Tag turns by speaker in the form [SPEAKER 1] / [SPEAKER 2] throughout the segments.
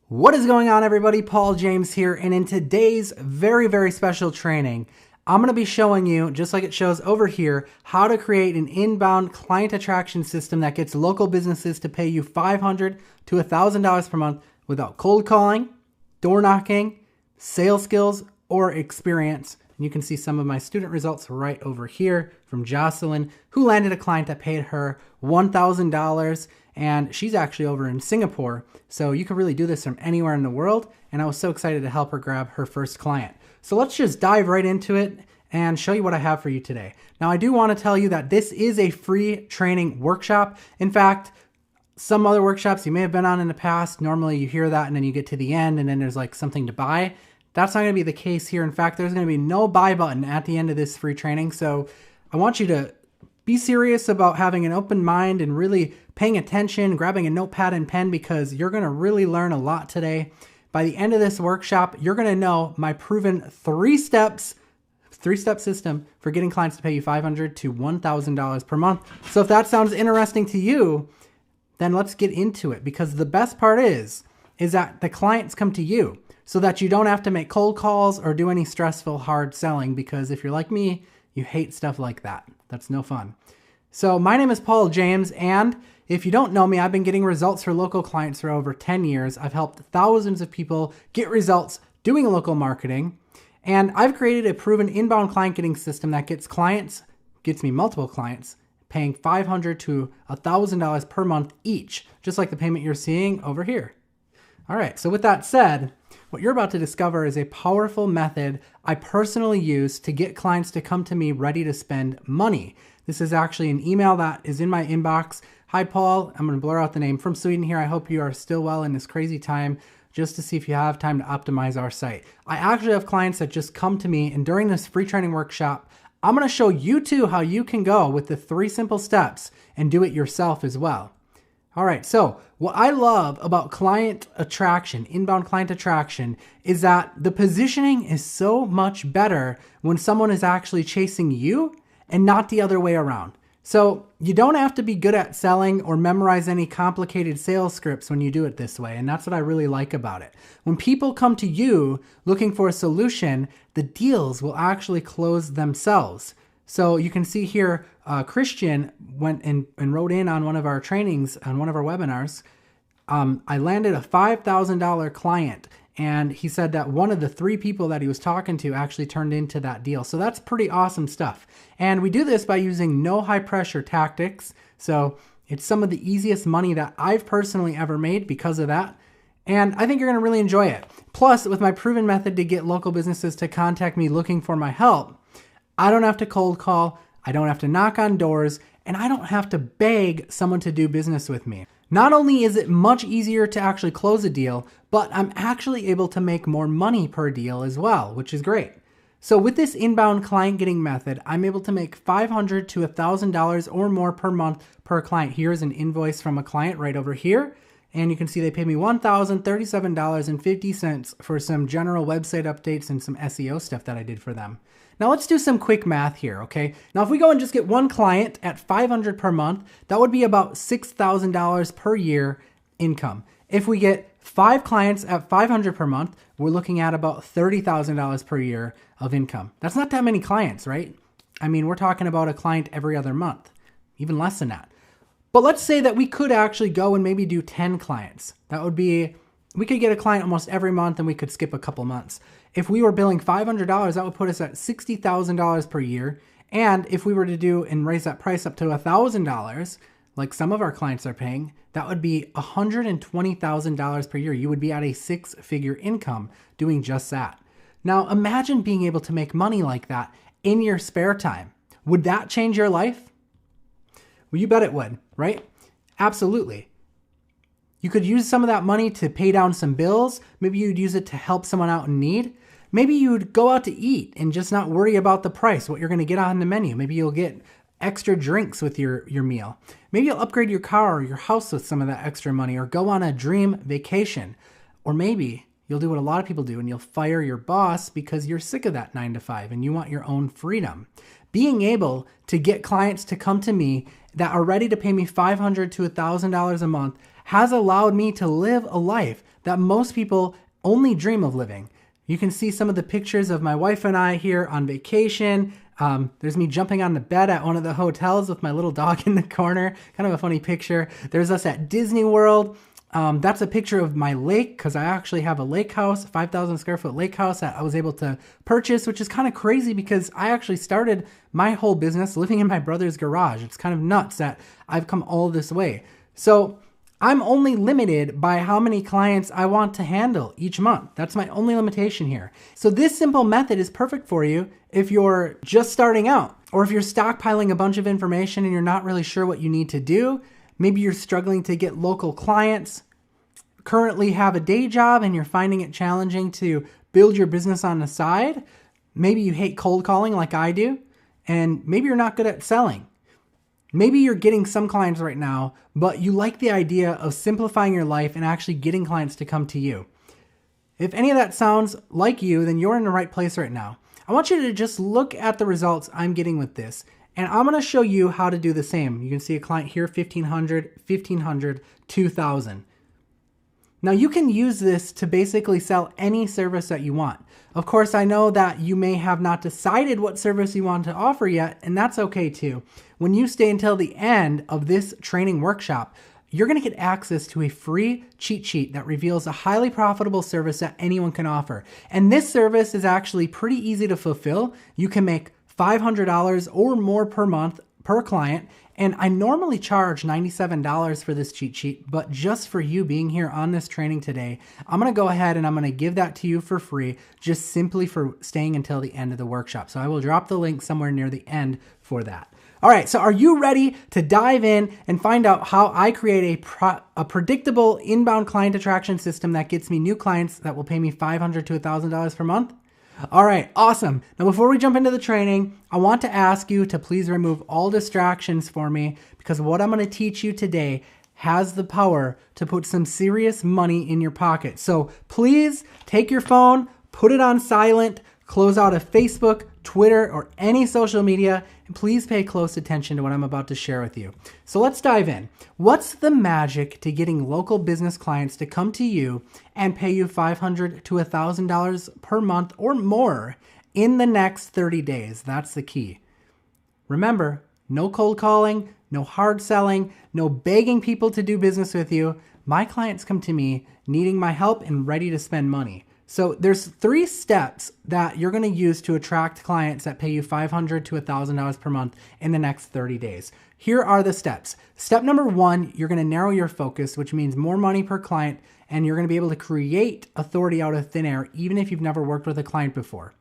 [SPEAKER 1] What is going on, everybody? Paul James here, and in today's very special training, I'm going to be showing you, just like it shows over here, how to create an inbound client attraction system that gets local businesses to pay you $500 to $1,000 per month without cold calling, door knocking, sales skills, or experience. And you can see some of my student results right over here from Jocelyn, who landed a client that paid her $1,000, and she's actually over in Singapore. So you can really do this from anywhere in the world, and I was so excited to help her grab her first client. So let's just dive right into it and show you what I have for you today. Now, I do want to tell you that this is a free training workshop. In fact, some other workshops you may have been on in the past, normally you hear that and then you get to the end and then there's like something to buy. That's not going to be the case here. In fact, there's going to be no buy button at the end of this free training. So I want you to be serious about having an open mind and really paying attention, grabbing a notepad and pen, because you're going to really learn a lot today. By the end of this workshop, you're going to know my proven three-step system for getting clients to pay you $500 to $1,000 per month. So if that sounds interesting to you, then let's get into it, because the best part is that the clients come to you so that you don't have to make cold calls or do any stressful hard selling, because if you're like me, you hate stuff like that. That's no fun. So my name is Paul James, and if you don't know me, I've been getting results for local clients for over 10 years. I've helped thousands of people get results doing local marketing, and I've created a proven inbound client getting system that gets me multiple clients, paying $500 to $1,000 per month each, just like the payment you're seeing over here. All right, so with that said, what you're about to discover is a powerful method I personally use to get clients to come to me ready to spend money. This is actually an email that is in my inbox. Hi, Paul. I'm going to blur out the name, from Sweden here. I hope you are still well in this crazy time, just to see if you have time to optimize our site. I actually have clients that just come to me, and during this free training workshop, I'm going to show you too how you can go with the 3 simple steps and do it yourself as well. All right, so what I love about client attraction, inbound client attraction, is that the positioning is so much better when someone is actually chasing you and not the other way around. So you don't have to be good at selling or memorize any complicated sales scripts when you do it this way, and that's what I really like about it. When people come to you looking for a solution, the deals will actually close themselves. So you can see here, Christian went and wrote in on one of our trainings, on one of our webinars. I landed a $5,000 client, and he said that one of the 3 people that he was talking to actually turned into that deal. So that's pretty awesome stuff. And we do this by using no high pressure tactics. So it's some of the easiest money that I've personally ever made because of that. And I think you're going to really enjoy it. Plus, with my proven method to get local businesses to contact me looking for my help, I don't have to cold call, I don't have to knock on doors, and I don't have to beg someone to do business with me. Not only is it much easier to actually close a deal, but I'm actually able to make more money per deal as well, which is great. So with this inbound client getting method, I'm able to make $500 to $1,000 or more per month per client. Here's an invoice from a client right over here. And you can see they paid me $1,037.50 for some general website updates and some SEO stuff that I did for them. Now let's do some quick math here, okay? Now if we go and just get one client at $500 per month, that would be about $6,000 per year income. If we get 5 clients at $500 per month, we're looking at about $30,000 per year of income. That's not that many clients, right? I mean, we're talking about a client every other month, even less than that. But let's say that we could actually go and maybe do 10 clients. That would be, we could get a client almost every month and we could skip a couple months. If we were billing $500, that would put us at $60,000 per year. And if we were to do and raise that price up to $1,000, like some of our clients are paying, that would be $120,000 per year. You would be at a 6-figure income doing just that. Now imagine being able to make money like that in your spare time. Would that change your life? Well, you bet it would, right? Absolutely. You could use some of that money to pay down some bills. Maybe you'd use it to help someone out in need. Maybe you'd go out to eat and just not worry about the price, what you're going to get on the menu. Maybe you'll get extra drinks with your meal. Maybe you'll upgrade your car or your house with some of that extra money, or go on a dream vacation. Or maybe you'll do what a lot of people do and you'll fire your boss because you're sick of that 9 to 5 and you want your own freedom. Being able to get clients to come to me that are ready to pay me $500 to $1,000 a month has allowed me to live a life that most people only dream of living. You can see some of the pictures of my wife and I here on vacation. There's me jumping on the bed at one of the hotels with my little dog in the corner. Kind of a funny picture. There's us at Disney World. That's a picture of my lake, because I actually have a lake house, 5,000 square foot lake house that I was able to purchase, which is kind of crazy because I actually started my whole business living in my brother's garage. It's kind of nuts that I've come all this way. So I'm only limited by how many clients I want to handle each month. That's my only limitation here. So this simple method is perfect for you if you're just starting out, or if you're stockpiling a bunch of information and you're not really sure what you need to do. Maybe you're struggling to get local clients, currently have a day job and you're finding it challenging to build your business on the side. Maybe you hate cold calling like I do, and maybe you're not good at selling. Maybe you're getting some clients right now, but you like the idea of simplifying your life and actually getting clients to come to you. If any of that sounds like you, then you're in the right place right now. I want you to just look at the results I'm getting with this, and I'm going to show you how to do the same. You can see a client here, 1,500, 1,500, 2,000. Now you can use this to basically sell any service that you want. Of course, I know that you may have not decided what service you want to offer yet, and that's okay too. When you stay until the end of this training workshop, you're going to get access to a free cheat sheet that reveals a highly profitable service that anyone can offer. And this service is actually pretty easy to fulfill. You can make $500 or more per month per client. And I normally charge $97 for this cheat sheet, but just for you being here on this training today, I'm going to go ahead and I'm going to give that to you for free, just simply for staying until the end of the workshop. So I will drop the link somewhere near the end for that. All right, so are you ready to dive in and find out how I create a predictable inbound client attraction system that gets me new clients that will pay me $500 to $1,000 per month? All right, awesome. Now, before we jump into the training, I want to ask you to please remove all distractions for me, because what I'm going to teach you today has the power to put some serious money in your pocket. So please take your phone, put it on silent, close out of Facebook, Twitter, or any social media, and please pay close attention to what I'm about to share with you. So let's dive in. What's the magic to getting local business clients to come to you and pay you $500 to $1,000 per month or more in the next 30 days? That's the key. Remember, no cold calling, no hard selling, no begging people to do business with you. My clients come to me needing my help and ready to spend money. So there's 3 steps that you're going to use to attract clients that pay you $500 to $1,000 per month in the next 30 days. Here are the steps. Step number 1, you're going to narrow your focus, which means more money per client, and you're going to be able to create authority out of thin air, even if you've never worked with a client before.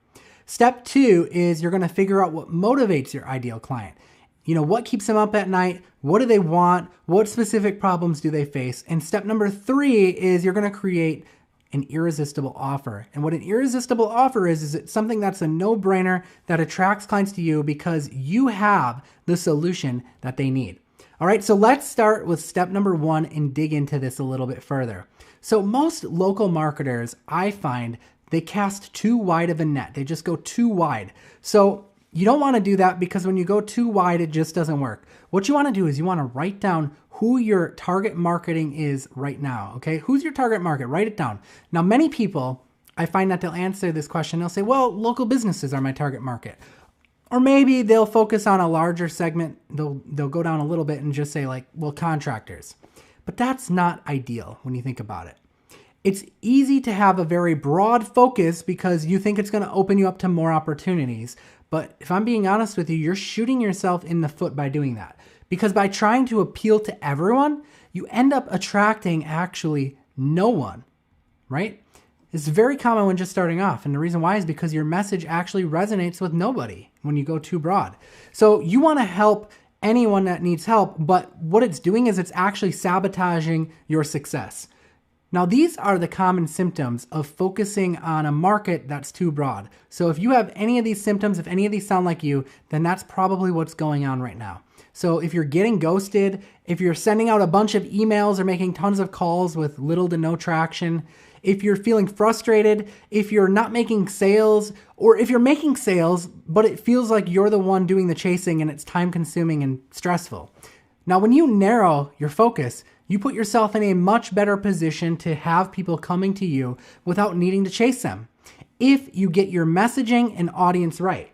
[SPEAKER 1] Step 2 is you're going to figure out what motivates your ideal client. You know, what keeps them up at night? What do they want? What specific problems do they face? And step number 3 is you're going to create an irresistible offer. And what an irresistible offer is it's something that's a no-brainer that attracts clients to you because you have the solution that they need. All right, so let's start with step number 1 and dig into this a little bit further. So most local marketers, I find, they cast too wide of a net. They just go too wide. So you don't want to do that, because when you go too wide, it just doesn't work. What you want to do is you want to write down who your target marketing is right now, okay? Who's your target market? Write it down. Now, many people, I find that they'll answer this question. They'll say, well, local businesses are my target market. Or maybe they'll focus on a larger segment. They'll go down a little bit and just say like, well, contractors. But that's not ideal when you think about it. It's easy to have a very broad focus because you think it's going to open you up to more opportunities. But if I'm being honest with you, you're shooting yourself in the foot by doing that. Because by trying to appeal to everyone, you end up attracting actually no one, right? It's very common when just starting off. And the reason why is because your message actually resonates with nobody when you go too broad. So you want to help anyone that needs help, but what it's doing is it's actually sabotaging your success. Now, these are the common symptoms of focusing on a market that's too broad. So if you have any of these symptoms, if any of these sound like you, then that's probably what's going on right now. So if you're getting ghosted, if you're sending out a bunch of emails or making tons of calls with little to no traction, if you're feeling frustrated, if you're not making sales, or if you're making sales, but it feels like you're the one doing the chasing and it's time consuming and stressful. Now, when you narrow your focus, You put yourself in a much better position to have people coming to you without needing to chase them if you get your messaging and audience right.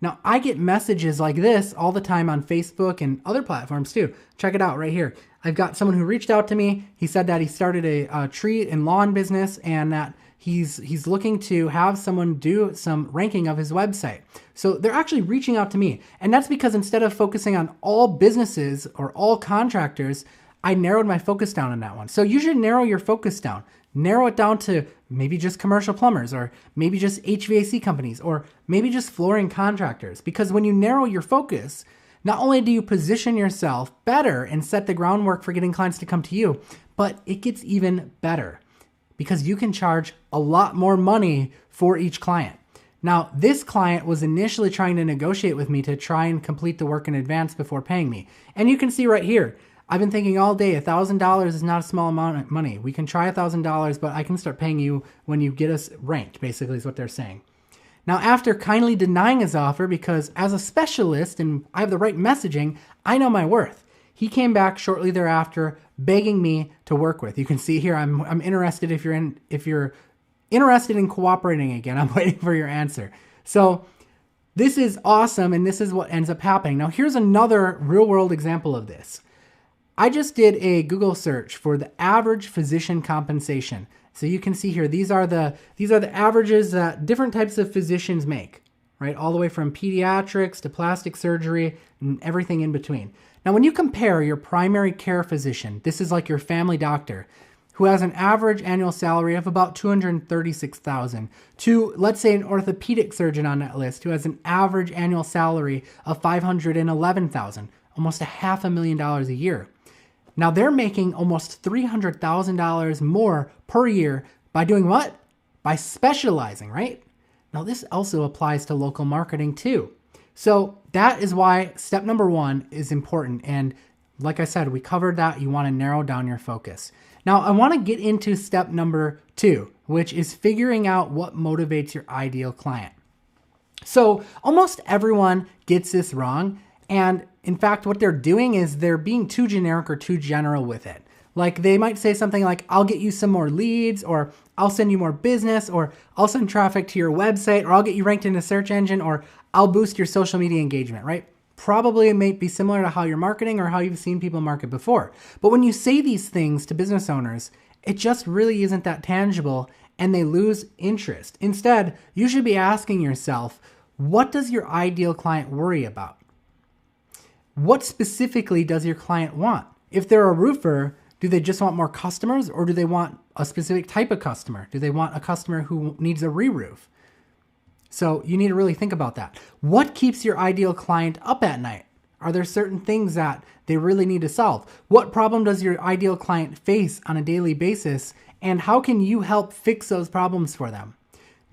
[SPEAKER 1] Now, I get messages like this all the time on Facebook and other platforms too. Check it out right here. I've got someone who reached out to me. He said that he started a tree and lawn business and that he's looking to have someone do some ranking of his website. So they're actually reaching out to me. And that's because instead of focusing on all businesses or all contractors, I narrowed my focus down on that one. So you should narrow your focus down. Narrow it down to maybe just commercial plumbers, or maybe just HVAC companies, or maybe just flooring contractors. Because when you narrow your focus, not only do you position yourself better and set the groundwork for getting clients to come to you, but it gets even better because you can charge a lot more money for each client. Now, this client was initially trying to negotiate with me to try and complete the work in advance before paying me. And you can see right here, I've been thinking all day, $1,000 is not a small amount of money. We can try $1,000, but I can start paying you when you get us ranked, basically is what they're saying. Now, after kindly denying his offer, because as a specialist and I have the right messaging, I know my worth, he came back shortly thereafter begging me to work with. You can see here, I'm interested if you're interested in cooperating again. I'm waiting for your answer. So this is awesome, and this is what ends up happening. Now, here's another real-world example of this. I just did a Google search for the average physician compensation. So you can see here, these are the averages that different types of physicians make, right? All the way from pediatrics to plastic surgery and everything in between. Now, when you compare your primary care physician, this is like your family doctor, who has an average annual salary of about $236,000, to, let's say, an orthopedic surgeon on that list who has an average annual salary of $511,000, almost $500,000 a year. Now they're making almost $300,000 more per year by doing what? By specializing, right? Now this also applies to local marketing too. So that is why step number 1 is important. And like I said, we covered that. You want to narrow down your focus. Now I want to get into step number 2, which is figuring out what motivates your ideal client. So almost everyone gets this wrong. And in fact, what they're doing is they're being too generic or too general with it. Like they might say something like, I'll get you some more leads, or I'll send you more business, or I'll send traffic to your website, or I'll get you ranked in a search engine, or I'll boost your social media engagement, right? Probably it may be similar to how you're marketing or how you've seen people market before. But when you say these things to business owners, it just really isn't that tangible and they lose interest. Instead, you should be asking yourself, what does your ideal client worry about? What specifically does your client want? If they're a roofer, do they just want more customers, or do they want a specific type of customer? Do they want a customer who needs a re-roof? So you need to really think about that. What keeps your ideal client up at night? Are there certain things that they really need to solve? What problem does your ideal client face on a daily basis? And how can you help fix those problems for them?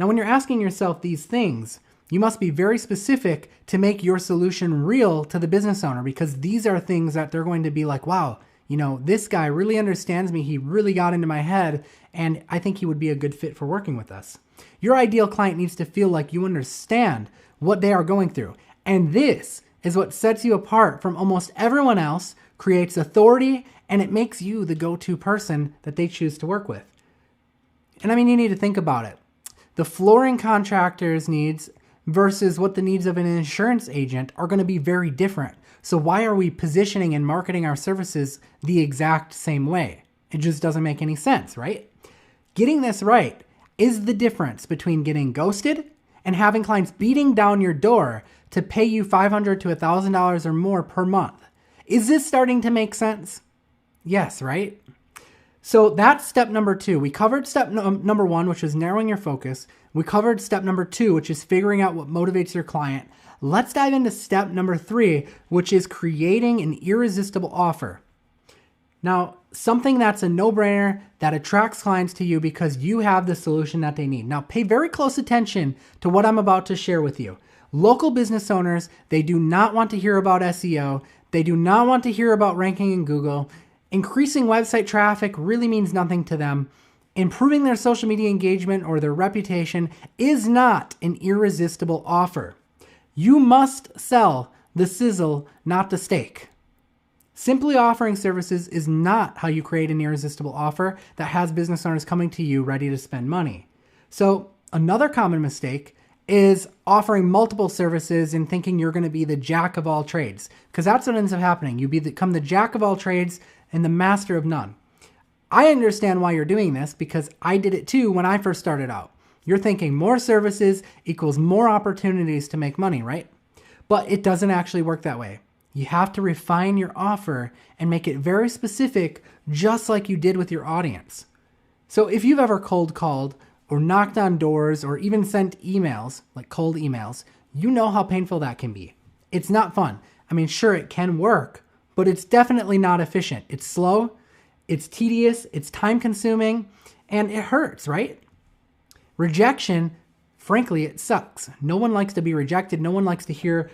[SPEAKER 1] Now, when you're asking yourself these things, you must be very specific to make your solution real to the business owner, because these are things that they're going to be like, wow, you know, this guy really understands me. He really got into my head, and I think he would be a good fit for working with us. Your ideal client needs to feel like you understand what they are going through. And this is what sets you apart from almost everyone else, creates authority, and it makes you the go-to person that they choose to work with. And I mean, you need to think about it. The flooring contractor's needs versus what the needs of an insurance agent are going to be very different. So why are we positioning and marketing our services the exact same way? It just doesn't make any sense, right? Getting this right is the difference between getting ghosted and having clients beating down your door to pay you $500 to $1,000 or more per month. Is this starting to make sense? Yes, right? So that's step number 2. We covered step number 1, which is narrowing your focus. We covered step number 2, which is figuring out what motivates your client. Let's dive into step number 3, which is creating an irresistible offer. Now, something that's a no-brainer that attracts clients to you because you have the solution that they need. Now, pay very close attention to what I'm about to share with you. Local business owners, they do not want to hear about SEO. They do not want to hear about ranking in Google. Increasing website traffic really means nothing to them. Improving their social media engagement or their reputation is not an irresistible offer. You must sell the sizzle, not the steak. Simply offering services is not how you create an irresistible offer that has business owners coming to you ready to spend money. So another common mistake is offering multiple services and thinking you're going to be the jack of all trades, because that's what ends up happening. You become the jack of all trades and the master of none. I understand why you're doing this because I did it too when I first started out. You're thinking more services equals more opportunities to make money, right? But it doesn't actually work that way. You have to refine your offer and make it very specific, just like you did with your audience. So if you've ever cold called or knocked on doors or even sent emails, like cold emails, you know how painful that can be. It's not fun. I mean, sure, it can work, but it's definitely not efficient. It's slow, it's tedious, it's time consuming, and it hurts, right? Rejection, frankly, it sucks. No one likes to be rejected. No one likes to hear,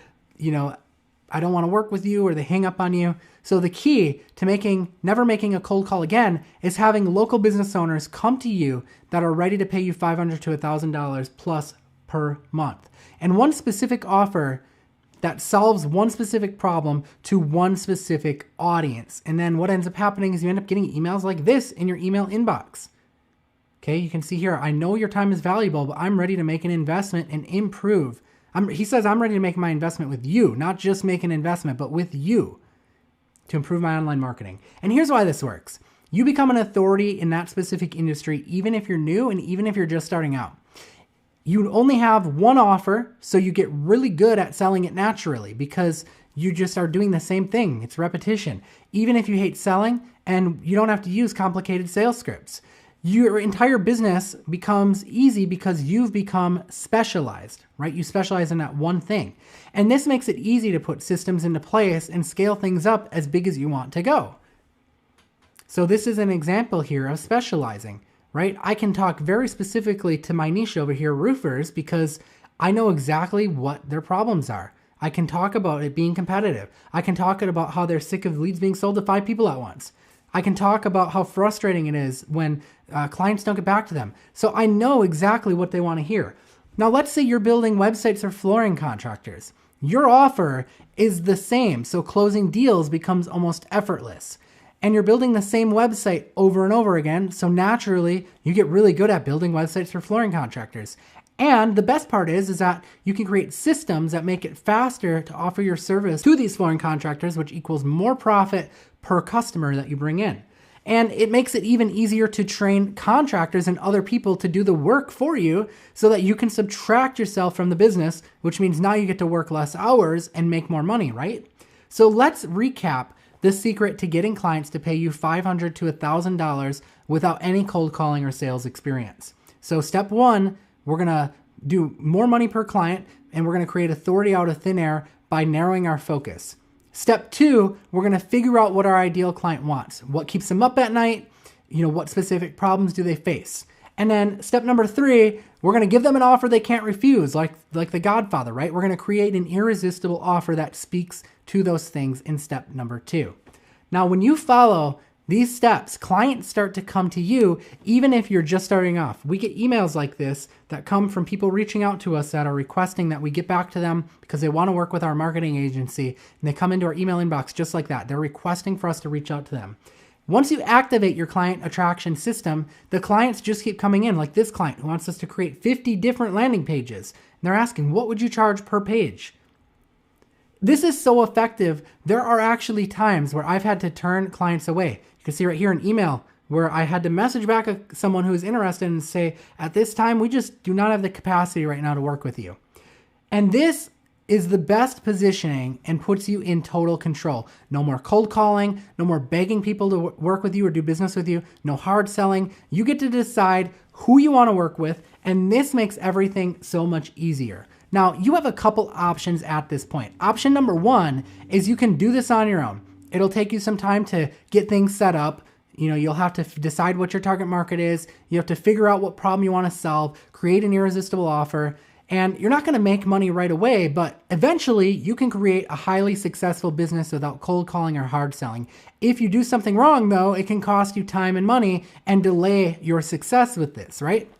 [SPEAKER 1] I don't want to work with you, or they hang up on you. So the key to never making a cold call again is having local business owners come to you that are ready to pay you $500 to $1,000 plus per month. And one specific offer that solves one specific problem to one specific audience. And then what ends up happening is you end up getting emails like this in your email inbox. Okay, you can see here, I know your time is valuable, but I'm ready to make an investment and improve. He says, I'm ready to make my investment with you, not just make an investment, but with you to improve my online marketing. And here's why this works. You become an authority in that specific industry, even if you're new and even if you're just starting out. You only have one offer, so you get really good at selling it naturally because you just are doing the same thing. It's repetition. Even if you hate selling, and you don't have to use complicated sales scripts. Your entire business becomes easy because you've become specialized, right? You specialize in that one thing. And this makes it easy to put systems into place and scale things up as big as you want to go. So this is an example here of specializing, right? I can talk very specifically to my niche over here, roofers, because I know exactly what their problems are. I can talk about it being competitive. I can talk about how they're sick of leads being sold to 5 people at once. I can talk about how frustrating it is when clients don't get back to them. So I know exactly what they want to hear. Now, let's say you're building websites for flooring contractors. Your offer is the same, so closing deals becomes almost effortless. And you're building the same website over and over again, so naturally you get really good at building websites for flooring contractors. And the best part is that you can create systems that make it faster to offer your service to these flooring contractors, which equals more profit per customer that you bring in. And it makes it even easier to train contractors and other people to do the work for you so that you can subtract yourself from the business, which means now you get to work less hours and make more money, right? So let's recap the secret to getting clients to pay you $500 to $1,000 without any cold calling or sales experience. So step one, we're going to do more money per client, and we're going to create authority out of thin air by narrowing our focus. Step two, we're going to figure out what our ideal client wants. What keeps them up at night? What specific problems do they face? And then step number three, we're going to give them an offer they can't refuse, like the Godfather, right? We're going to create an irresistible offer that speaks to those things in step number two. Now, when you follow these steps, clients start to come to you, even if you're just starting off. We get emails like this that come from people reaching out to us that are requesting that we get back to them because they want to work with our marketing agency, and they come into our email inbox just like that. They're requesting for us to reach out to them. Once you activate your client attraction system, the clients just keep coming in, like this client who wants us to create 50 different landing pages. And they're asking, what would you charge per page? This is so effective. There are actually times where I've had to turn clients away. You can see right here an email where I had to message back someone who is interested and say, at this time, we just do not have the capacity right now to work with you. And this is the best positioning and puts you in total control. No more cold calling, no more begging people to work with you or do business with you, no hard selling. You get to decide who you want to work with, and this makes everything so much easier. Now, you have a couple options at this point. Option number one is you can do this on your own. It'll take you some time to get things set up. You'll have to decide what your target market is. You have to figure out what problem you want to solve, create an irresistible offer, and you're not going to make money right away, but eventually you can create a highly successful business without cold calling or hard selling. If you do something wrong, though, it can cost you time and money and delay your success with this, right?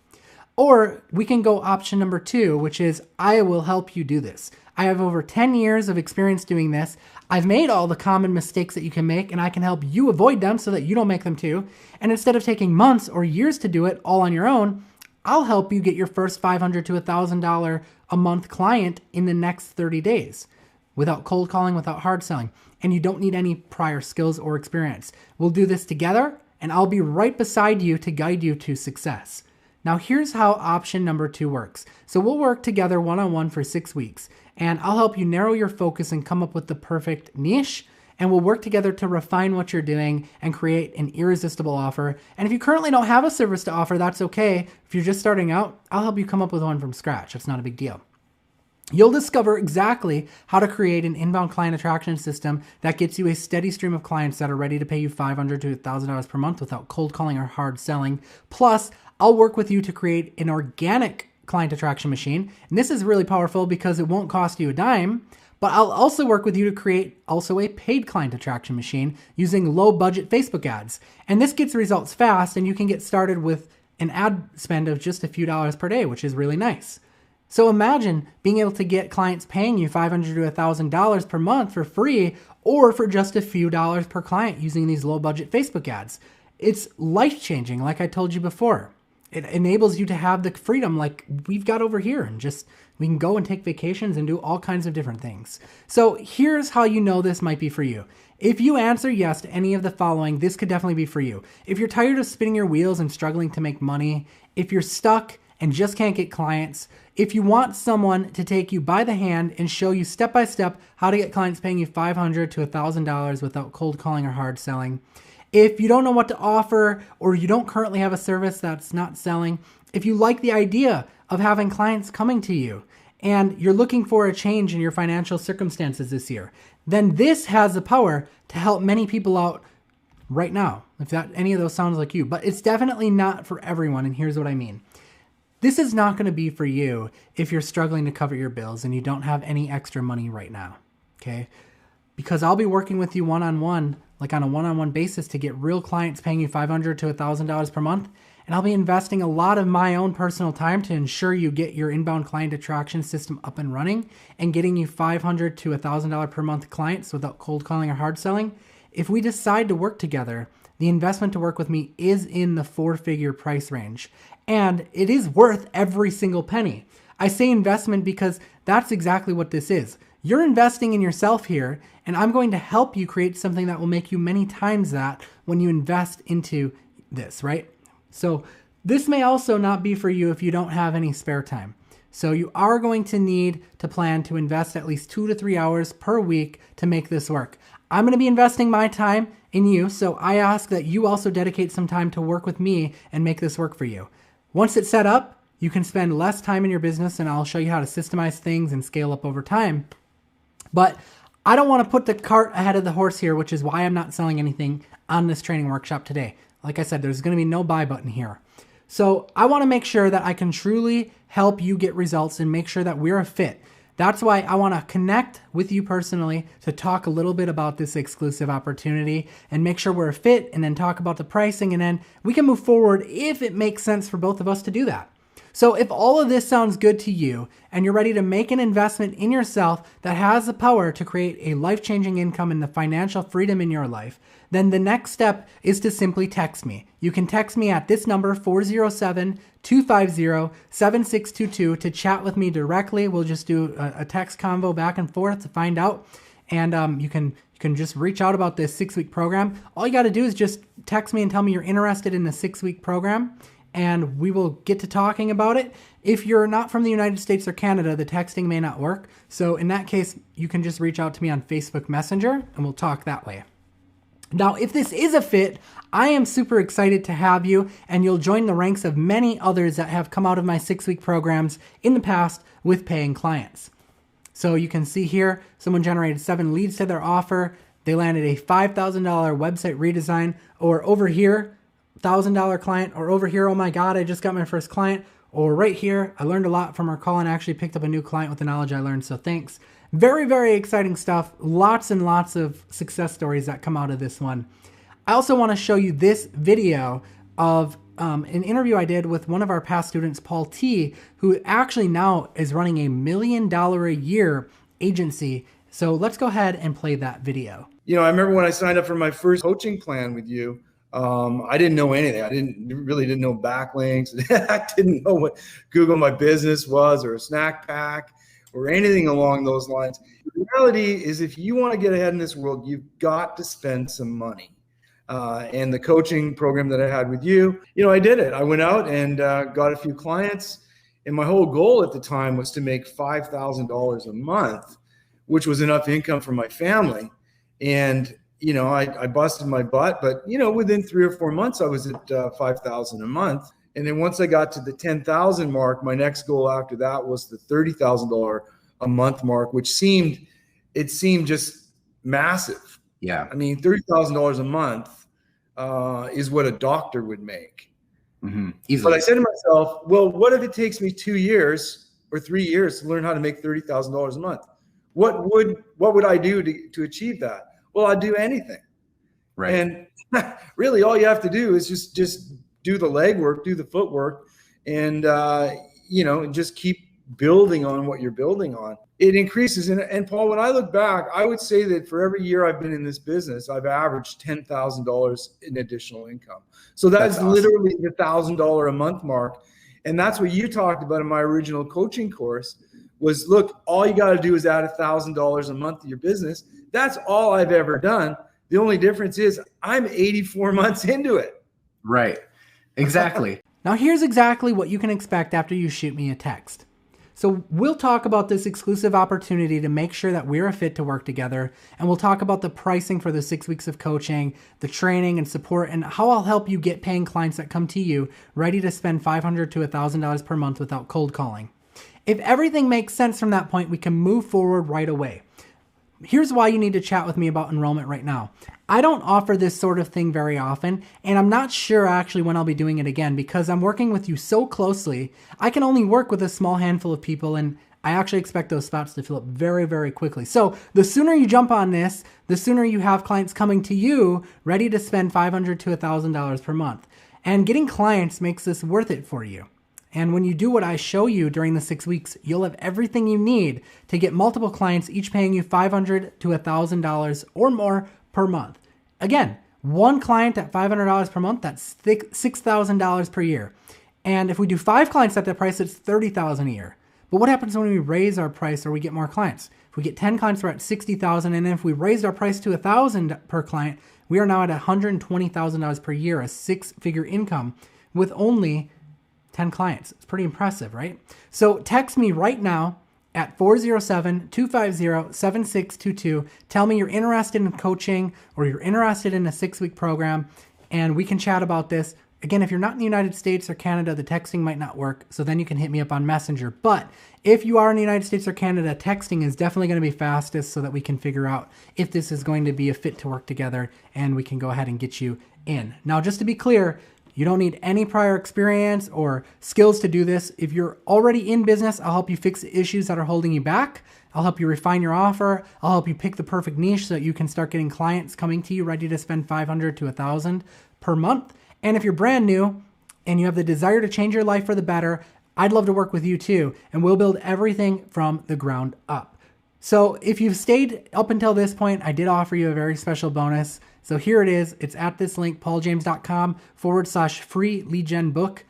[SPEAKER 1] Or we can go option number 2, which is I will help you do this. I have over 10 years of experience doing this. I've made all the common mistakes that you can make, and I can help you avoid them so that you don't make them too. And instead of taking months or years to do it all on your own, I'll help you get your first $500 to $1,000 a month client in the next 30 days without cold calling, without hard selling. And you don't need any prior skills or experience. We'll do this together, and I'll be right beside you to guide you to success. Now here's how option number 2 works. So we'll work together one-on-one for 6 weeks, and I'll help you narrow your focus and come up with the perfect niche, and we'll work together to refine what you're doing and create an irresistible offer. And if you currently don't have a service to offer, that's okay. If you're just starting out, I'll help you come up with one from scratch. It's not a big deal. You'll discover exactly how to create an inbound client attraction system that gets you a steady stream of clients that are ready to pay you $500 to $1,000 per month without cold calling or hard selling. Plus, I'll work with you to create an organic client attraction machine. And this is really powerful because it won't cost you a dime, but I'll also work with you to create also a paid client attraction machine using low budget Facebook ads. And this gets results fast, and you can get started with an ad spend of just a few dollars per day, which is really nice. So imagine being able to get clients paying you $500 to $1,000 per month for free or for just a few dollars per client using these low budget Facebook ads. It's life-changing, like I told you before. It enables you to have the freedom like we've got over here, and just we can go and take vacations and do all kinds of different things. So here's how you know this might be for you. If you answer yes to any of the following, this could definitely be for you. If you're tired of spinning your wheels and struggling to make money, if you're stuck and just can't get clients, if you want someone to take you by the hand and show you step by step how to get clients paying you $500 to $1,000 without cold calling or hard selling, if you don't know what to offer or you don't currently have a service that's not selling, if you like the idea of having clients coming to you and you're looking for a change in your financial circumstances this year, then this has the power to help many people out right now, if that any of those sounds like you. But it's definitely not for everyone, and here's what I mean. This is not going to be for you if you're struggling to cover your bills and you don't have any extra money right now, okay? Because I'll be working with you one-on-one, like on a one-on-one basis, to get real clients paying you $500 to $1,000 per month. And I'll be investing a lot of my own personal time to ensure you get your inbound client attraction system up and running and getting you $500 to $1,000 per month clients without cold calling or hard selling. If we decide to work together, the investment to work with me is in the 4-figure price range. And it is worth every single penny. I say investment because that's exactly what this is. You're investing in yourself here, and I'm going to help you create something that will make you many times that when you invest into this, right? So this may also not be for you if you don't have any spare time. So you are going to need to plan to invest at least 2 to 3 hours per week to make this work. I'm going to be investing my time in you, so I ask that you also dedicate some time to work with me and make this work for you. Once it's set up, you can spend less time in your business, and I'll show you how to systemize things and scale up over time. But I don't want to put the cart ahead of the horse here, which is why I'm not selling anything on this training workshop today. Like I said, there's going to be no buy button here. So I want to make sure that I can truly help you get results and make sure that we're a fit. That's why I want to connect with you personally to talk a little bit about this exclusive opportunity and make sure we're a fit, and then talk about the pricing, and then we can move forward if it makes sense for both of us to do that. So if all of this sounds good to you and you're ready to make an investment in yourself that has the power to create a life-changing income and the financial freedom in your life, then the next step is to simply text me. You can text me at this number, 407-250-7622, to chat with me directly. We'll just do a text convo back and forth to find out. And you can just reach out about this 6-week program. All you got to do is just text me and tell me you're interested in the 6-week program, and we will get to talking about it. If you're not from the United States or Canada, the texting may not work. So in that case, you can just reach out to me on Facebook Messenger, and we'll talk that way. Now, if this is a fit, I am super excited to have you, and you'll join the ranks of many others that have come out of my 6-week programs in the past with paying clients. So you can see here, someone generated 7 leads to their offer. They landed a $5,000 website redesign, or over here, $1,000 client, or over here, oh my God, I just got my first client, or right here, I learned a lot from our call and actually picked up a new client with the knowledge I learned, so thanks. Very, very exciting stuff. Lots and lots of success stories that come out of this one. I also want to show you this video of an interview I did with one of our past students, Paul T, who actually now is running $1 million a year agency. So let's go ahead and play that video.
[SPEAKER 2] I remember when I signed up for my first coaching plan with you, I didn't know anything. I really didn't know backlinks. I didn't know what Google My Business was or a snack pack or anything along those lines. The reality is, if you want to get ahead in this world, you've got to spend some money. And the coaching program that I had with you, I did it. I went out and got a few clients. And my whole goal at the time was to make $5,000 a month, which was enough income for my family. And, I busted my butt, but, within 3 or 4 months, I was at $5,000 a month. And then once I got to the 10,000 mark, my next goal after that was the $30,000 a month mark, which seemed just massive.
[SPEAKER 3] Yeah.
[SPEAKER 2] I mean, $30,000 a month is what a doctor would make.
[SPEAKER 3] Mm-hmm.
[SPEAKER 2] But I said to myself, well, what if it takes me 2 years or 3 years to learn how to make $30,000 a month? What would I do to achieve that? Well, I'd do anything.
[SPEAKER 3] Right.
[SPEAKER 2] And really all you have to do is just do the legwork, do the footwork, and just keep building on what you're building on. It increases. And Paul, when I look back, I would say that for every year I've been in this business, I've averaged $10,000 in additional income. So that's
[SPEAKER 3] awesome.
[SPEAKER 2] Literally the $1,000 a month mark. And that's what you talked about in my original coaching course was, look, all you got to do is add $1,000 a month to your business. That's all I've ever done. The only difference is I'm 84 months into it.
[SPEAKER 3] Right. Exactly.
[SPEAKER 1] Now here's exactly what you can expect after you shoot me a text. So we'll talk about this exclusive opportunity to make sure that we're a fit to work together. And we'll talk about the pricing for the 6 weeks of coaching, the training and support, and how I'll help you get paying clients that come to you ready to spend $500 to $1,000 per month without cold calling. If everything makes sense from that point, we can move forward right away. Here's why you need to chat with me about enrollment right now. I don't offer this sort of thing very often, and I'm not sure actually when I'll be doing it again because I'm working with you so closely. I can only work with a small handful of people, and I actually expect those spots to fill up very, very quickly. So the sooner you jump on this, the sooner you have clients coming to you ready to spend $500 to $1,000 per month. And getting clients makes this worth it for you. And when you do what I show you during the 6 weeks, you'll have everything you need to get multiple clients, each paying you $500 to $1,000 or more per month. Again, one client at $500 per month, that's $6,000 per year. And if we do 5 clients at that price, it's $30,000 a year. But what happens when we raise our price or we get more clients? If we get 10 clients, we're at $60,000. And then if we raised our price to $1,000 per client, we are now at $120,000 per year, a 6-figure income with only 10 clients. It's pretty impressive, right? So text me right now at 407-250-7622. Tell me you're interested in coaching or you're interested in a 6-week program, and we can chat about this. Again, if you're not in the United States or Canada, the texting might not work, so then you can hit me up on Messenger. But if you are in the United States or Canada, texting is definitely going to be fastest so that we can figure out if this is going to be a fit to work together, and we can go ahead and get you in. Now, just to be clear, you don't need any prior experience or skills to do this. If you're already in business, I'll help you fix the issues that are holding you back. I'll help you refine your offer. I'll help you pick the perfect niche so that you can start getting clients coming to you ready to spend $500 to $1,000 per month. And if you're brand new and you have the desire to change your life for the better, I'd love to work with you too. And we'll build everything from the ground up. So if you've stayed up until this point, I did offer you a very special bonus. So here it is. It's at this link, pauljames.com/free lead gen book.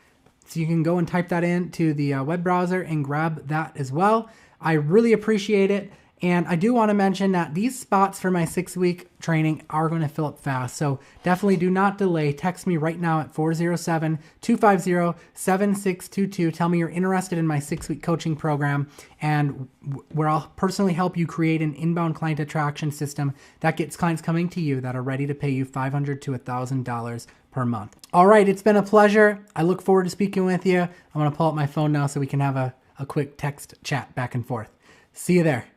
[SPEAKER 1] So you can go and type that into the web browser and grab that as well. I really appreciate it. And I do want to mention that these spots for my 6-week training are going to fill up fast. So definitely do not delay. Text me right now at 407-250-7622. Tell me you're interested in my 6-week coaching program, and where I'll personally help you create an inbound client attraction system that gets clients coming to you that are ready to pay you $500 to $1,000 per month. All right, it's been a pleasure. I look forward to speaking with you. I'm going to pull up my phone now so we can have a quick text chat back and forth. See you there.